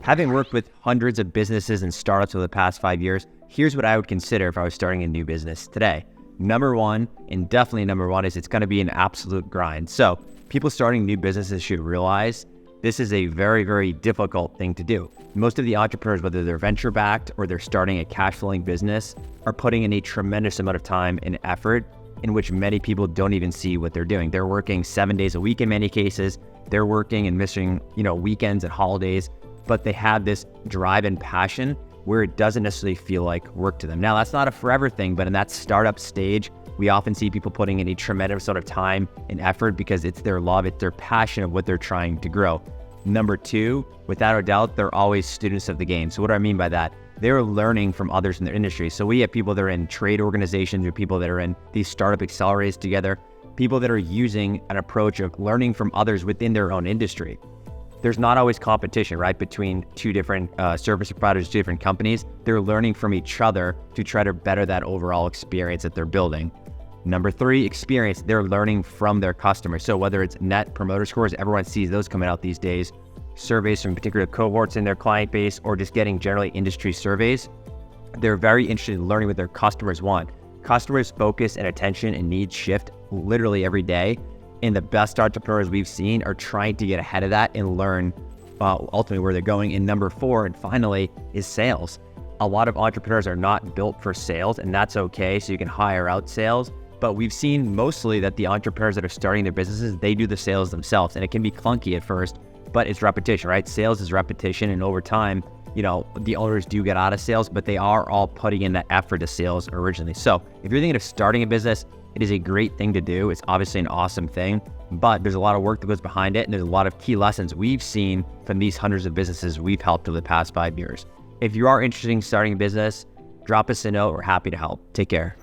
Having worked with hundreds of businesses and startups over the past 5 years, here's what I would consider if I was starting a new business today. Number one, and definitely number one, is it's going to be an absolute grind. So people starting new businesses should realize this is a very, very difficult thing to do. Most of the entrepreneurs, whether they're venture-backed or they're starting a cash-flowing business, are putting in a tremendous amount of time and effort in which many people don't even see what they're doing. They're working 7 days a week in many cases. They're working and missing, weekends and holidays, but they have this drive and passion where it doesn't necessarily feel like work to them. Now, that's not a forever thing, but in that startup stage, we often see people putting in a tremendous sort of time and effort because it's their love, it's their passion of what they're trying to grow. Number two, without a doubt, they're always students of the game. So what do I mean by that? They're learning from others in their industry. So we have people that are in trade organizations or people that are in these startup accelerators together, people that are using an approach of learning from others within their own industry. There's not always competition, right, between two different service providers, two different companies. They're learning from each other to try to better that overall experience that they're building. Number three, experience. They're learning from their customers. So whether it's net promoter scores, everyone sees those coming out these days, surveys from particular cohorts in their client base, or just getting generally industry surveys, they're very interested in learning what their customers want. Customers' focus and attention and needs shift literally every day. And the best entrepreneurs we've seen are trying to get ahead of that and learn ultimately where they're going. And number four, and finally, is sales. A lot of entrepreneurs are not built for sales, and that's okay. So you can hire out sales. But we've seen mostly that the entrepreneurs that are starting their businesses, they do the sales themselves. And it can be clunky at first, but it's repetition, right? Sales is repetition. And over time, the owners do get out of sales, but they are all putting in that effort to sales originally. So if you're thinking of starting a business, it is a great thing to do. It's obviously an awesome thing, but there's a lot of work that goes behind it. And there's a lot of key lessons we've seen from these hundreds of businesses we've helped over the past 5 years. If you are interested in starting a business, drop us a note. We're happy to help. Take care.